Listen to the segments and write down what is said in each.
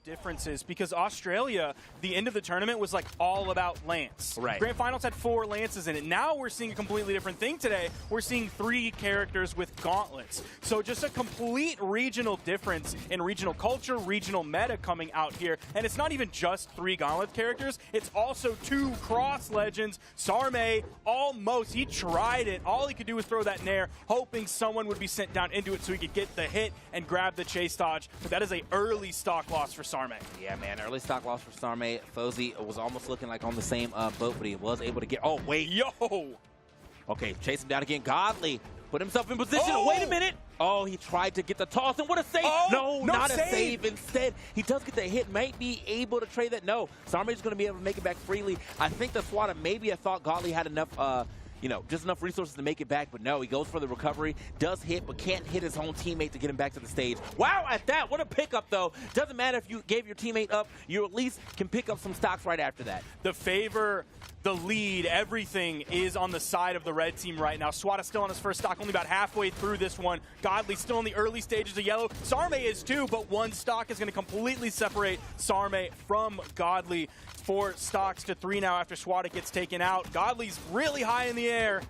differences because Australia, the end of the tournament was like all about lance. Right. Grand Finals had 4 lances in it. Now we're seeing a completely different thing today. We're seeing 3 characters with gauntlets. So just a complete regional difference in regional culture, regional meta coming out here. And it's not even just 3 gauntlet characters. It's also 2 cross legends. Sarme, almost, he tried it. All he could do was throw that nair, hoping someone would be sent down into it so he could get the hit and grab the chase dodge. But that is a early stock loss for Sarme. Yeah, man, early stock loss for Sarme. Fozey was almost looking like on the same boat, but he was able to get... Oh, wait. Yo! Okay, chase him down again. Godly put himself in position. Oh! Wait a minute. Oh, he tried to get the toss, and what a save. Oh, no, not save. A save. Instead, he does get the hit. Might be able to trade that. No, Sarme's going to be able to make it back freely. I think the Swata maybe I thought Godly had enough... you know, just enough resources to make it back, but no, he goes for the recovery, does hit, but can't hit his own teammate to get him back to the stage. Wow, at that, what a pickup, though. Doesn't matter if you gave your teammate up, you at least can pick up some stocks right after that. The favor, the lead, everything is on the side of the red team right now. Swata still on his first stock, only about halfway through this one. Godly still in the early stages of yellow. Sarme is too, but 1 stock is going to completely separate Sarme from Godly. 4 stocks to 3 now after Swata gets taken out. Godly's really high in the air.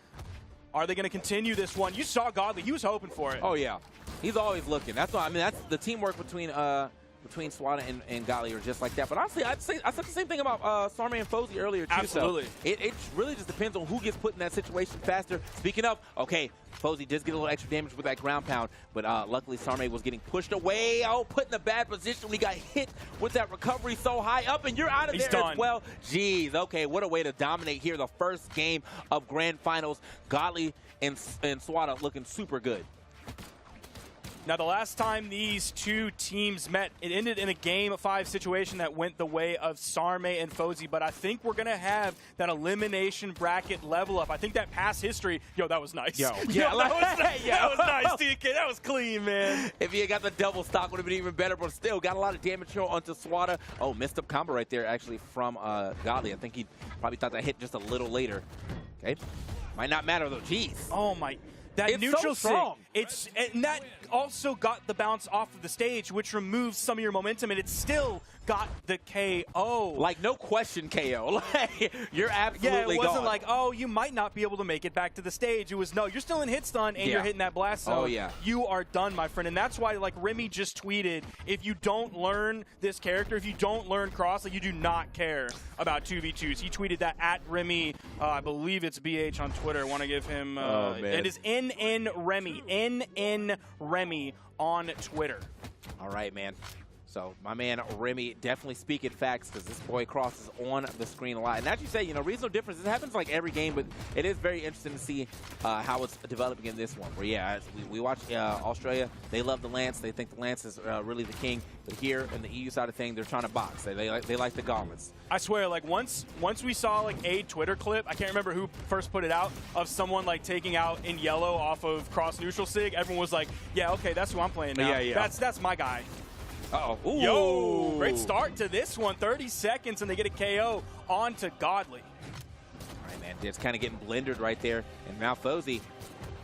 Are they going to continue this one? You saw Godly. He was hoping for it. Oh, yeah. He's always looking. That's why, I mean, that's the teamwork between Swata and Godly are just like that. But honestly, I said the same thing about Sarmay and Fosee earlier, too. Absolutely. So it really just depends on who gets put in that situation faster. Speaking of, okay, Fozey does get a little extra damage with that ground pound, but luckily Sarme was getting pushed away. Oh, put in a bad position. We got hit with that recovery so high up, and you're out of there as well. Jeez, okay, what a way to dominate here. The first game of Grand Finals. Godly and Swata looking super good. Now, the last time these 2 teams met, it ended in a Game 5 situation that went the way of Sarme and Fozee, but I think we're going to have that elimination bracket level up. I think that past history, yo, that was nice. Yo, that was nice, TK. That was clean, man. If he had got the double stock, would have been even better, but still got a lot of damage here onto Swata. Oh, missed up combo right there, actually, from Godly. I think he probably thought that hit just a little later. Okay. Might not matter, though. Jeez. Oh, my. That it's neutral so strong. And that also got the bounce off of the stage, which removes some of your momentum, and it still got the KO. Like, no question KO. Like, you're absolutely it wasn't gone. like, oh, you might not be able to make it back to the stage. It was, no, you're still in hit stun, and you're hitting that blast zone. Oh, yeah. You are done, my friend. And that's why, like, Remy just tweeted, if you don't learn this character, if you don't learn cross, like, you do not care about 2v2s. He tweeted that at Remy, I believe it's BH on Twitter. I want to give him, it is NN Remy, NN Remy on Twitter. All right, man. So my man Remy definitely speaking facts because this boy crosses on the screen a lot. And as you say, you know, regional difference, it happens like every game, but it is very interesting to see how it's developing in this one. Where, yeah, we watch Australia, they love the Lance. They think the Lance is really the king. But here in the EU side of things, they're trying to box. They like the gauntlets. I swear, like once we saw like a Twitter clip, I can't remember who first put it out, of someone like taking out in yellow off of cross neutral sig. Everyone was like, yeah, okay, that's who I'm playing now. Yeah. That's my guy. Uh-oh. Ooh. Yo, great start to this one. 30 seconds and they get a KO onto Godly. All right, man. It's kind of getting blendered right there. And now Fozey.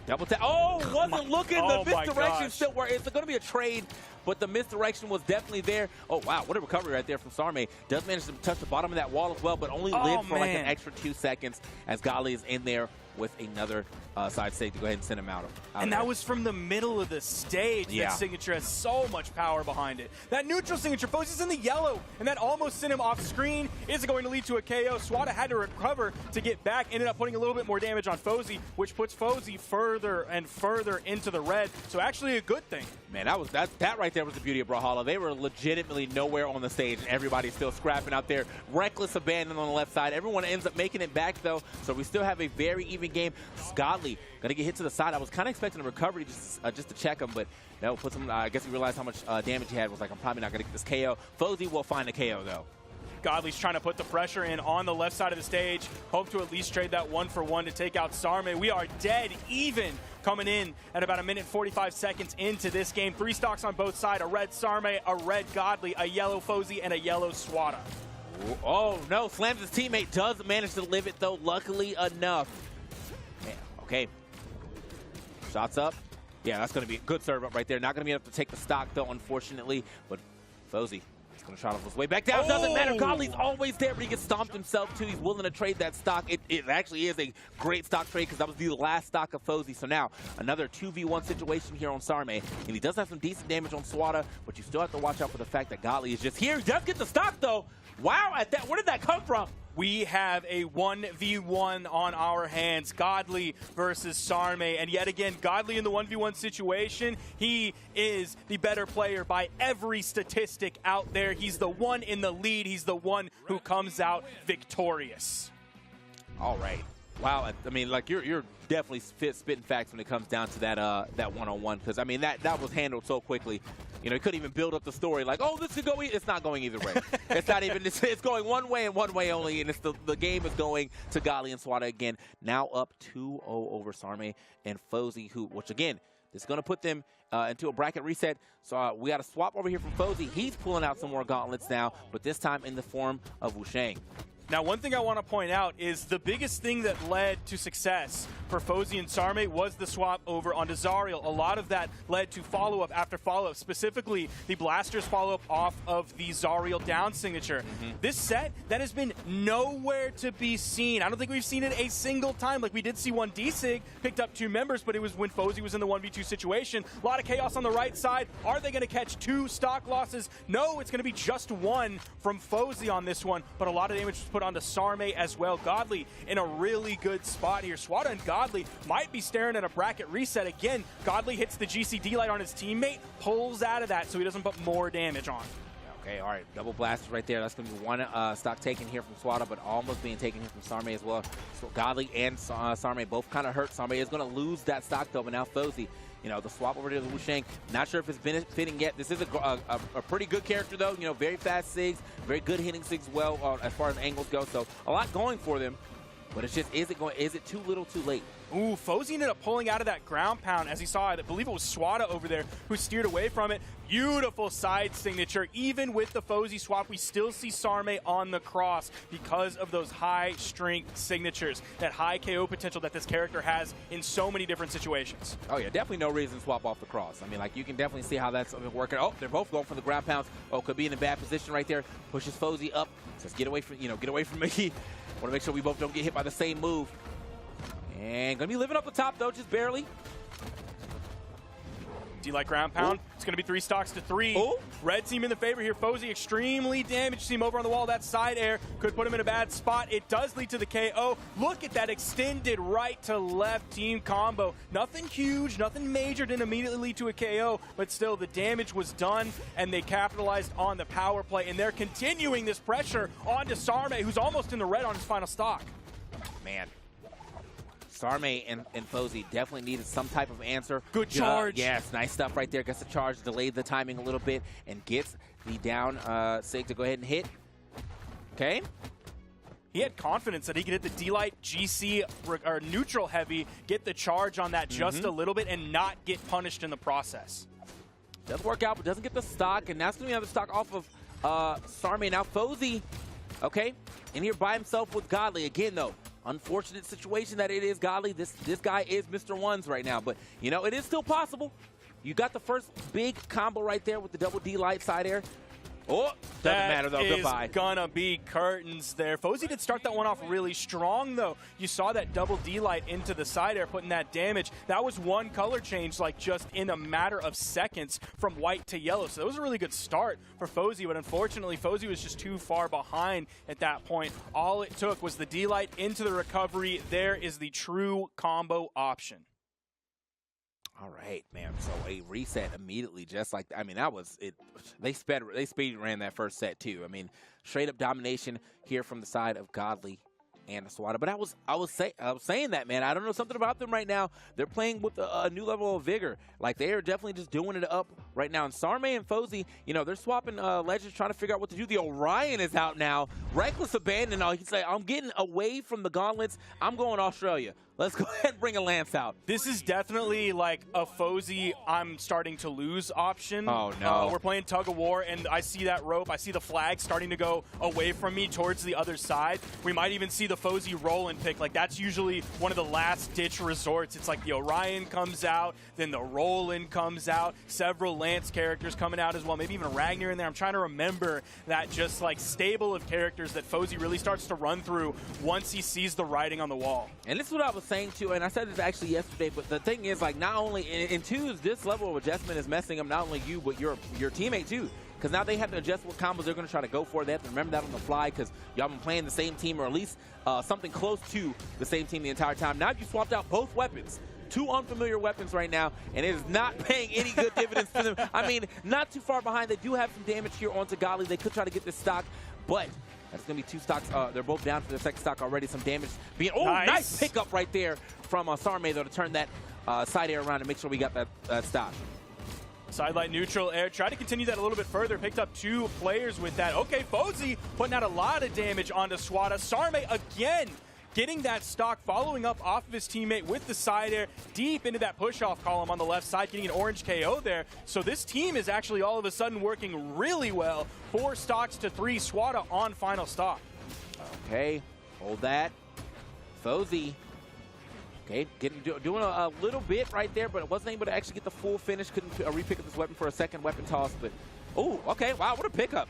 Double tap. Oh, wasn't looking. The misdirection still works. It's going to be a trade, but the misdirection was definitely there. Oh, wow. What a recovery right there from Sarme. Does manage to touch the bottom of that wall as well, but only lived for like an extra 2 seconds as Godly is in there with another side stage to go ahead and send him out. And that was from the middle of the stage. Yeah. That signature has so much power behind it. That neutral signature, Fozey's in the yellow, and that almost sent him off screen. Is it going to lead to a KO? Swata had to recover to get back, ended up putting a little bit more damage on Fozey, which puts Fozey further and further into the red. So actually a good thing. Man, that right there was the beauty of Brawlhalla. They were legitimately nowhere on the stage, and everybody's still scrapping out there. Reckless abandon on the left side. Everyone ends up making it back, though, so we still have a very even game. Godly gonna get hit to the side. I was kind of expecting a recovery just to check him, but no, puts him. I guess he realized how much damage he had. Was like, I'm probably not gonna get this KO. Fozey will find a KO though. Godly's trying to put the pressure in on the left side of the stage. Hope to at least trade that 1-for-1 to take out Sarme. We are dead even coming in at about 1:45 seconds into this game. 3 stocks on both sides, a red Sarme, a red Godly, a yellow Fozey, and a yellow Swata. Oh no, slams his teammate, does manage to live it though, luckily enough. Man, okay. Shots up. Yeah, that's going to be a good serve up right there. Not going to be able to take the stock though, unfortunately, but Fozey He's going to try to his way back down. Doesn't matter. Godly's always there, but he gets stomped himself, too. He's willing to trade that stock. It actually is a great stock trade because that was the last stock of Fozey. So now, another 2v1 situation here on Sarme. And he does have some decent damage on Swata, but you still have to watch out for the fact that Godly is just here. He does get the stock, though. Wow, where did that come from? We have a 1v1 on our hands, Godly versus Sarme, and yet again, Godly in the 1v1 situation, he is the better player by every statistic out there. He's the one in the lead. He's the one who comes out victorious. All right. Wow, I mean, like you're definitely spitting facts when it comes down to that one-on-one, because I mean that was handled so quickly. You know, he couldn't even build up the story like, oh, this could go. It's not going either way. It's not even. It's going one way and one way only, and it's the game is going to Godly and Swata again. Now up 2-0 over Sarme and Fozee, which again, this is going to put them into a bracket reset. So we got a swap over here from Fozee. He's pulling out some more gauntlets now, but this time in the form of Wushang. Now, one thing I want to point out is the biggest thing that led to success for Fozee and Sarme was the swap over onto Zariel. A lot of that led to follow-up after follow-up, specifically the Blasters follow-up off of the Zariel down signature. This set, that has been nowhere to be seen. I don't think we've seen it a single time. Like, we did see one D-Sig picked up 2 members, but it was when Fozee was in the 1v2 situation. A lot of chaos on the right side. Are they going to catch 2 stock losses? No, it's going to be just 1 from Fozee on this one, but a lot of damage was put onto Sarme as well. Godly in a really good spot here. Swata and Godly might be staring at a bracket reset again. Godly hits the GCD light on his teammate, pulls out of that so he doesn't put more damage on. Okay, all right, double blast right there. That's going to be one stock taken here from Swata, but almost being taken here from Sarme as well. So Godly and Sarme both kind of hurt. Sarme is going to lose that stock though, but now Fozee, you know, the swap over to Wushang, not sure if it's benefiting yet. This is a pretty good character though, you know, very fast SIGs, very good hitting SIGs well as far as angles go, so a lot going for them. But it's just, is it too little too late? Ooh, Fozee ended up pulling out of that ground pound as he saw, I believe it was Swata over there who steered away from it. Beautiful side signature. Even with the Fozee swap, we still see Sarme on the cross because of those high strength signatures, that high KO potential that this character has in so many different situations. Oh yeah, definitely no reason to swap off the cross. I mean, like, you can definitely see how that's working. Oh, they're both going for the ground pounds. Oh, could be in a bad position right there. Pushes Fozee up. Says, get away from me. Want to make sure we both don't get hit by the same move. And gonna be living up the top though, just barely. D-Light ground pound. Ooh. It's gonna be 3 stocks to 3. Ooh. Red team in the favor here. Fozee extremely damaged. See him over on the wall. That side air could put him in a bad spot. It does lead to the KO. Look at that extended right to left team combo. Nothing huge, nothing major, didn't immediately lead to a KO, but still the damage was done and they capitalized on the power play, and they're continuing this pressure onto Sarme, who's almost in the red on his final stock. Man. Sarme and Fozee definitely needed some type of answer. Good charge. Yes, nice stuff right there. Gets the charge, delayed the timing a little bit, and gets the down SIG to go ahead and hit. Okay. He had confidence that he could hit the D-Light, GC, or neutral heavy, get the charge on that just a little bit, and not get punished in the process. Doesn't work out, but doesn't get the stock, and that's going to be another stock off of Sarme. Now Fozee, okay, in here by himself with Godly. Again, though, unfortunate situation that it is Godly. This guy is Mr. Ones right now, but, you know, it is still possible. You got the first big combo right there with the double D-Light side air. Oh, doesn't matter though. Goodbye. That is gonna be curtains there. Fozee did start that one off really strong though. You saw that double D-Light into the side air, putting that damage. That was one color change, like just in a matter of seconds from white to yellow. So that was a really good start for Fozee, but unfortunately Fozee was just too far behind at that point. All it took was the D-Light into the recovery. There is the true combo option. All right, man. So a reset immediately, just like, I mean, that was it. They speed ran that first set too. I mean, straight up domination here from the side of Godly and Swata. But I was saying that, man. I don't know, something about them right now. They're playing with a new level of vigor. Like, they are definitely just doing it up right now. And Sarme and Fozee, you know, they're swapping legends, trying to figure out what to do. The Orion is out now. Reckless abandon. He's like, I'm getting away from the gauntlets. I'm going Australia. let's go ahead and bring a lance out. This is definitely like a Fozey I'm starting to lose option. Oh, no. We're playing tug of war, and I see that rope. I see the flag starting to go away from me towards the other side. We might even see the Fozey roll and pick. Like, that's usually one of the last-ditch resorts. It's like the Orion comes out, then the roll-in comes out, several Lance characters coming out as well, maybe even Ragnar in there. I'm trying to remember that just, like, stable of characters that Fozey really starts to run through once he sees the writing on the wall. And this is what I was saying, too, and I said this actually yesterday, but the thing is, like, not only in twos, this level of adjustment is messing up not only you, but your teammate, too. Because now they have to adjust what combos they're going to try to go for. They have to remember that on the fly because y'all been playing the same team or at least something close to the same team the entire time. Now you swapped out both weapons. Two unfamiliar weapons right now, and it is not paying any good dividends for them. I mean, not too far behind. They do have some damage here onto Godly. They could try to get this stock, but that's going to be two stocks. They're both down for their second stock already. Some damage being... Oh, nice pickup right there from Sarme, though, to turn that side air around and make sure we got that stock. Sidelight neutral air. Tried to continue that a little bit further. Picked up 2 players with that. Okay, Fozey putting out a lot of damage onto Swata. Sarme again getting that stock, following up off of his teammate with the side air deep into that push-off column on the left side, getting an orange KO there. So this team is actually all of a sudden working really well. 4 stocks to 3. Swata on final stock. Okay, hold that. Fozey. Okay, doing a little bit right there, but wasn't able to actually get the full finish. Couldn't repick up this weapon for a second weapon toss, but... Oh, okay, wow, what a pickup.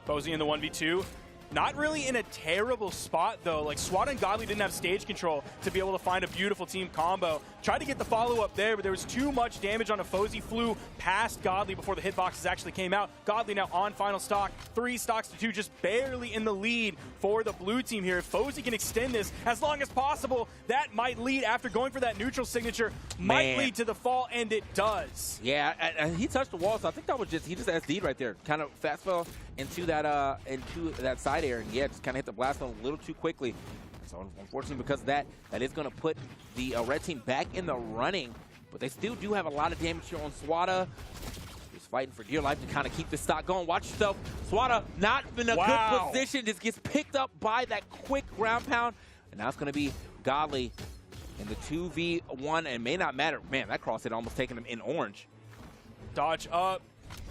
Fozey in the 1v2. Not really in a terrible spot, though. Like, Swata and Godly didn't have stage control to be able to find a beautiful team combo. Tried to get the follow-up there, but there was too much damage on a Fozey. Flew past Godly before the hitboxes actually came out. Godly now on final stock. 3 stocks to 2, just barely in the lead for the blue team here. If Fozey can extend this as long as possible, that might lead, after going for that neutral signature, might lead to the fall, and it does. Yeah, and he touched the wall, so I think that was he just SD'd right there. Kind of fast fell into that side air, and yeah, just kind of hit the blast zone a little too quickly. So unfortunately, because of that is going to put the red team back in the running, but they still do have a lot of damage here on Swata. He's fighting for dear life to kind of keep this stock going. Watch yourself. Swata not in a good position, just gets picked up by that quick ground pound, and now it's going to be Godly in the 2v1, and may not matter. Man, that cross hit almost taking him in orange. Dodge up.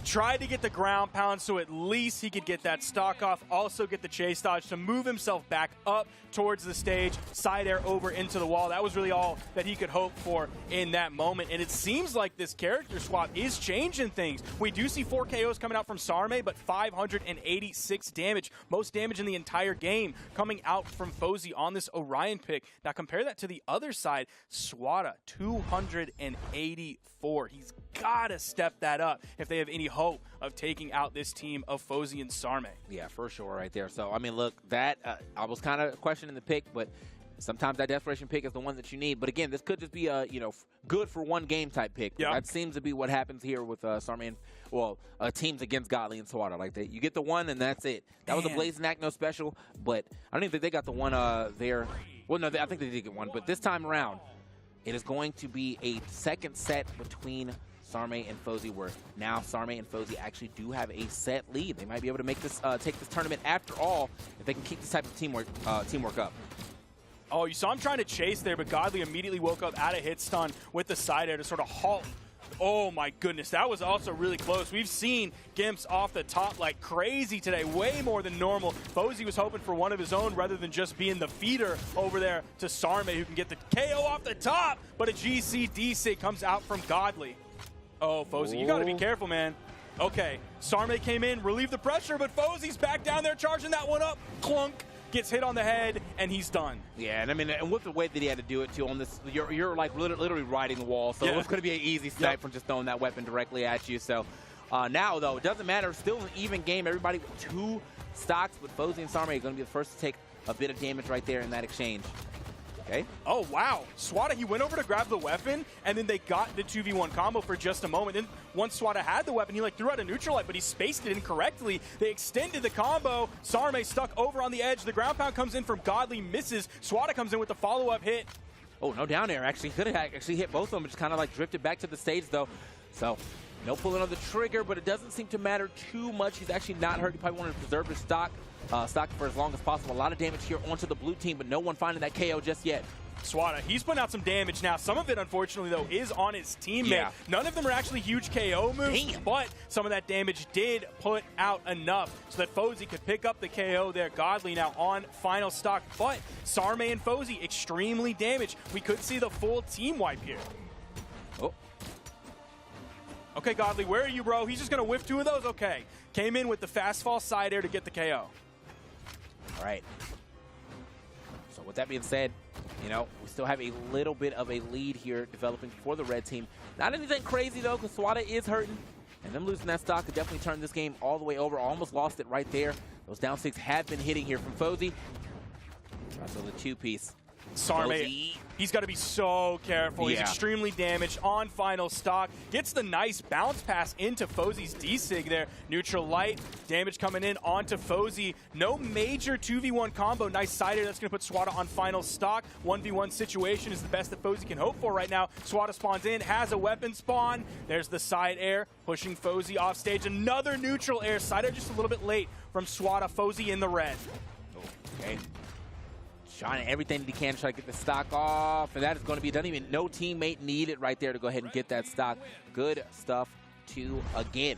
Tried to get the ground pound so at least he could get that stock off. Also get the chase dodge to move himself back up towards the stage. Side air over into the wall. That was really all that he could hope for in that moment. And it seems like this character swap is changing things. We do see 4 KOs coming out from Sarme, but 586 damage. Most damage in the entire game coming out from Fozey on this Orion pick. Now compare that to the other side. Swata, 284. He's got to step that up if they have any hope of taking out this team of Fozey and Sarme. Yeah, for sure right there. So, I mean, look, that I was kind of questioning the pick, but sometimes that desperation pick is the one that you need. But again, this could just be a, good for one game type pick. Yeah. That seems to be what happens here with Sarme and, teams against Godly and Swata. Like, you get the one and that's it. That was a Blazing Act, no special, but I don't even think they got the one there. Well, no, I think they did get one, but this time around, it is going to be a second set between Sarme and Fozey, where now Sarme and Fozey actually do have a set lead. They might be able to make this take this tournament after all if they can keep this type of teamwork up. Oh, you saw him trying to chase there, but Godly immediately woke up out of hit stun with the side air to sort of halt. Oh my goodness, that was also really close. We've seen Gimps off the top like crazy today, way more than normal. Fozey was hoping for one of his own rather than just being the feeder over there to Sarme, who can get the KO off the top, but a GC DC comes out from Godly. Oh, Fozey, you got to be careful, man. Okay, Sarme came in, relieved the pressure, but Fozey's back down there charging that one up. Clunk, gets hit on the head, and he's done. Yeah, and I mean, and with the way that he had to do it, too, on this, you're like literally riding the wall, so it's going to be an easy snipe from just throwing that weapon directly at you. So now, though, it doesn't matter. Still an even game. Everybody with 2 stocks, but Fozey and Sarme are going to be the first to take a bit of damage right there in that exchange. Okay. Oh, wow. Swata, he went over to grab the weapon, and then they got the 2v1 combo for just a moment. Then once Swata had the weapon, he threw out a neutral light, but he spaced it incorrectly. They extended the combo. Sarme stuck over on the edge. The ground pound comes in from Godly, misses. Swata comes in with the follow-up hit. Oh, no down air. Actually, could have actually hit both of them. Just kind of drifted back to the stage, though. So No pulling on the trigger, but it doesn't seem to matter too much. He's actually not hurt. He probably wanted to preserve his stock for as long as possible. A lot of damage here onto the blue team, but no one finding that KO just yet. Swata, he's putting out some damage now. Some of it, unfortunately, though, is on his teammate. Yeah. None of them are actually huge KO moves, Damn. but some of that damage did put out enough so that Fozey could pick up the KO there. Godly now on final stock, but Sarme and Fosee extremely damaged. We could see the full team wipe here. Oh. Okay, Godly, where are you, bro? He's just going to whiff 2 of those? Okay. Came in with the fast fall side air to get the KO. All right. So with that being said, you know, we still have a little bit of a lead here developing for the red team. Not anything crazy, though, because Swata is hurting. And them losing that stock could definitely turn this game all the way over. Almost lost it right there. Those down 6 have been hitting here from Fozey. So the 2-piece. Sarme, he's got to be so careful. He's extremely damaged on final stock. Gets the nice bounce pass into Fozey's D-Sig there. Neutral light, damage coming in onto Fozey. No major 2v1 combo. Nice side air. That's going to put Swata on final stock. 1v1 situation is the best that Fozey can hope for right now. Swata spawns in, has a weapon spawn. There's the side air, pushing Fozey off stage. Another neutral air. Side air just a little bit late from Swata. Fozey in the red. Okay. Trying everything that he can to try to get the stock off, and that is going to be done. Even no teammate needed right there to go ahead and get that stock. Good stuff to, again,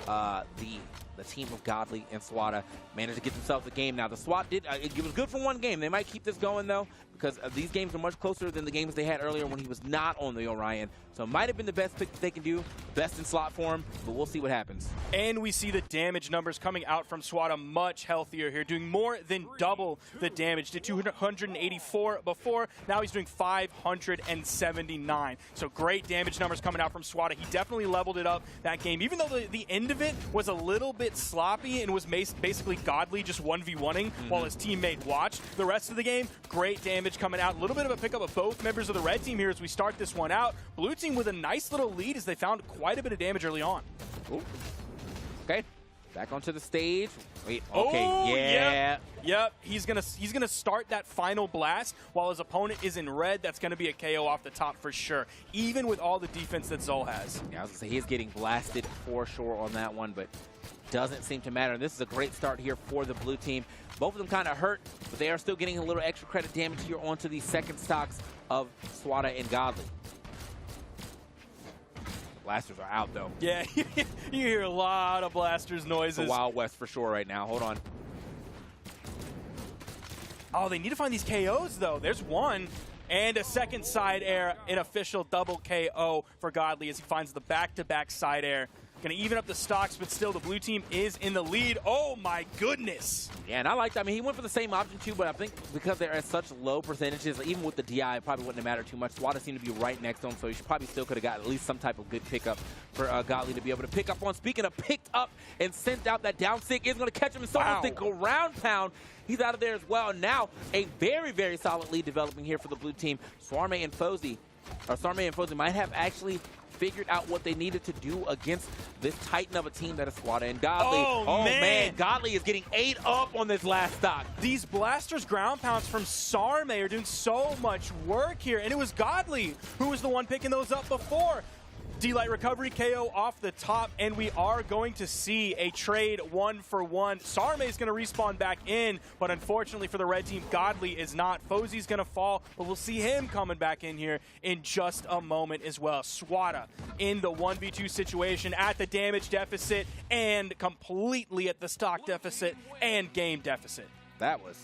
the team of Godly and Swata managed to get themselves a game. Now, the SWAT did, it was good for one game. They might keep this going, though, because these games are much closer than the games they had earlier when he was not on the Orion. So it might have been the best pick that they can do, best in slot form, but we'll see what happens. And we see the damage numbers coming out from Swata much healthier here, doing more than double the damage. Did 284 before, now he's doing 579. So great damage numbers coming out from Swata. He definitely leveled it up that game, even though the end of it was a little bit sloppy and was basically Godly just 1v1ing while his teammate watched. The rest of the game, great damage coming out. A little bit of a pickup of both members of the red team here as we start this one out. Blue team with a nice little lead as they found quite a bit of damage early on. Ooh. Okay, back onto the stage. Wait, okay, Yep. He's gonna start that final blast while his opponent is in red. That's gonna be a KO off the top for sure, even with all the defense that Zol has. Yeah, I was gonna say he's getting blasted for sure on that one, but doesn't seem to matter. This is a great start here for the blue team. Both of them kind of hurt, but they are still getting a little extra credit damage here onto the second stocks of Swata and Godly. Blasters are out, though. Yeah, you hear a lot of blasters noises. It's the Wild West for sure right now. Hold on. Oh, they need to find these KOs, though. There's one. And a second side air, an official double KO for Godly as he finds the back-to-back side air. Going to even up the stocks, but still the blue team is in the lead. Oh, my goodness. Yeah, and I like that. I mean, he went for the same option, too, but I think because they're at such low percentages, even with the DI, it probably wouldn't have mattered too much. Swata seemed to be right next to him, so he probably still could have got at least some type of good pickup for Godly to be able to pick up on. Speaking of picked up and sent out, that down sick is going to catch him. And so does the ground pound. He's out of there as well. Now, a very, very solid lead developing here for the blue team. Sarme and Fosee might have actually figured out what they needed to do against this titan of a team that is Swata and Godly. Oh man. Godly is getting ate up on this last stock. These blasters ground pounds from Sarme are doing so much work here, and it was Godly who was the one picking those up before. D-Light recovery KO off the top, and we are going to see a trade 1-for-1. Sarme is going to respawn back in, but unfortunately for the red team, Godly is not. Fozee's going to fall, but we'll see him coming back in here in just a moment as well. Swata in the 1v2 situation at the damage deficit and completely at the stock deficit and game deficit. That was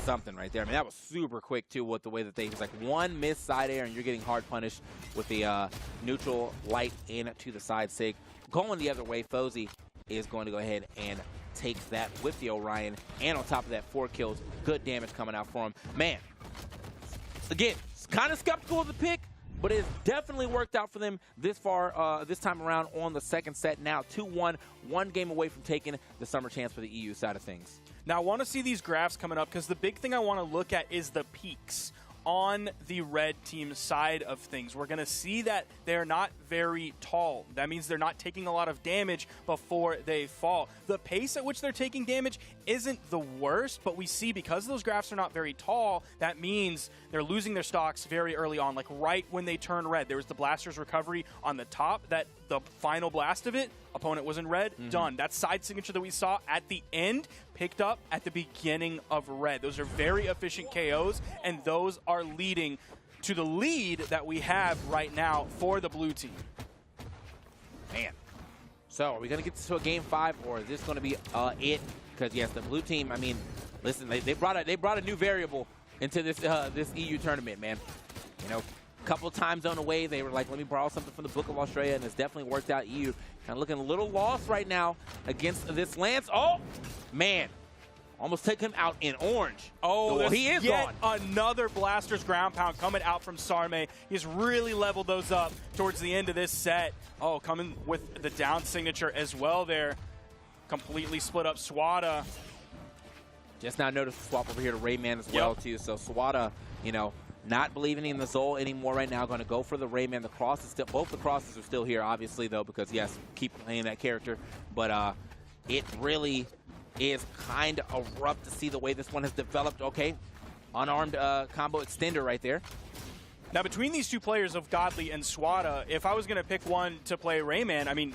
something right there. I mean, that was super quick, too, with the way that it was like one missed side air, and you're getting hard punished with the neutral light into the side sig. Going the other way, Fozey is going to go ahead and take that with the Orion, and on top of that, 4 kills. Good damage coming out for him. Man, again, kind of skeptical of the pick, but it's definitely worked out for them this far, this time around on the second set. Now 2-1, one game away from taking the summer chance for the EU side of things. Now, I want to see these graphs coming up because the big thing I want to look at is the peaks on the red team side of things. We're going to see that they're not very tall. That means they're not taking a lot of damage before they fall. The pace at which they're taking damage isn't the worst, but we see because those graphs are not very tall, that means they're losing their stocks very early on, like right when they turn red. There was the Blaster's recovery on the top that the final blast of it, opponent was in red, done. That side signature that we saw at the end picked up at the beginning of red. Those are very efficient KOs, and those are leading to the lead that we have right now for the blue team. Man. So, are we going to get to a game 5, or is this going to be it? Because, yes, the blue team, I mean, listen, they brought a new variable into this this EU tournament, man. You know, a couple time zone away, they were like, let me borrow something from the Book of Australia, and it's definitely worked out. EU kind of looking a little lost right now against this Lance. Oh, man. Almost took him out in orange. Oh, well, he is yet gone. Another Blaster's ground pound coming out from Sarme. He's really leveled those up towards the end of this set. Oh, coming with the down signature as well there. Completely split up Swata. Just now noticed the swap over here to Rayman as well, too. So Swata, you know, not believing in the Zol anymore right now. Going to go for the Rayman. The cross is still, both the crosses are still here, obviously, though, because, yes, keep playing that character. But it really is kind of rough to see the way this one has developed. Okay, unarmed combo extender right there. Now, between these two players of Godly and Swata, if I was going to pick one to play Rayman, I mean,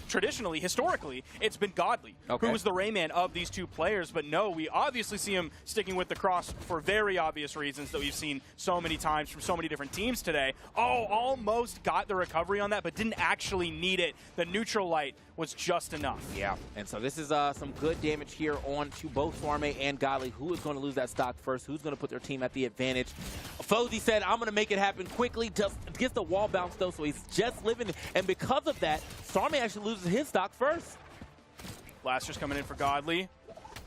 traditionally, historically, it's been Godly, who was the Rayman of these two players. But no, we obviously see him sticking with the cross for very obvious reasons that we've seen so many times from so many different teams today. Oh, almost got the recovery on that, but didn't actually need it. The neutral light was just enough. Yeah, and so this is some good damage here on to both Sarme and Godly. Who is going to lose that stock first? Who's going to put their team at the advantage? Fozey said, I'm going to make it happen quickly. Just gets the wall bounce, though, so he's just living. And because of that, Sarme actually loses his stock first. Blasters coming in for Godly.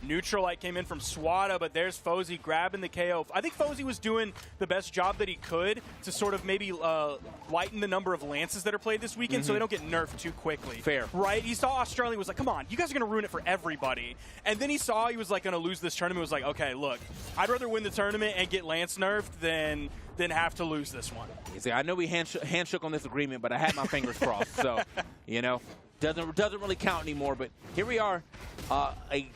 Neutral light came in from Swata, but there's Fozey grabbing the KO. I think Fozey was doing the best job that he could to sort of maybe lighten the number of lances that are played this weekend so they don't get nerfed too quickly. Fair. Right? He saw Australia, was like, come on, you guys are going to ruin it for everybody. And then he saw he was like going to lose this tournament, was like, okay, look, I'd rather win the tournament and get lance nerfed than have to lose this one. You see, I know we handshook on this agreement, but I had my fingers crossed, so, you know. Doesn't really count anymore, but here we are.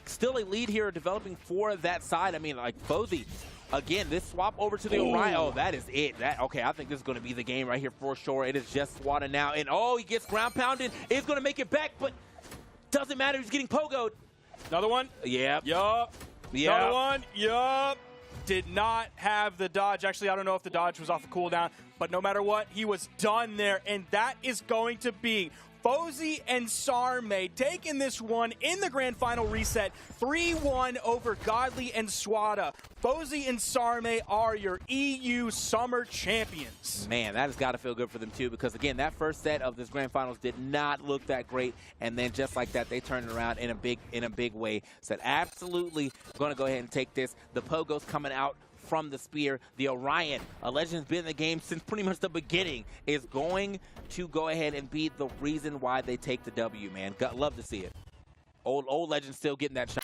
Still a lead here developing for that side. I mean, like Fozey, again, this swap over to the Orion. Oh, that is it. Okay, I think this is going to be the game right here for sure. It is just Swata now. And, oh, he gets ground pounded. It's going to make it back, but doesn't matter. He's getting pogoed. Another one? Yep. Yup. Yep. Another one? Yup. Did not have the dodge. Actually, I don't know if the dodge was off the cooldown, but no matter what, he was done there. And that is going to be Fozey and Sarme taking this one in the grand final reset, 3-1 over Godly and Swata. Fozey and Sarme are your EU Summer Champions. Man, that has got to feel good for them, too, because, again, that first set of this grand finals did not look that great, and then just like that, they turned it around in a big way. Said, absolutely going to go ahead and take this. The Pogo's coming out from the spear. The Orion, a legend's been in the game since pretty much the beginning, is going to go ahead and be the reason why they take the W, man. Love to see it. Old legend still getting that shine.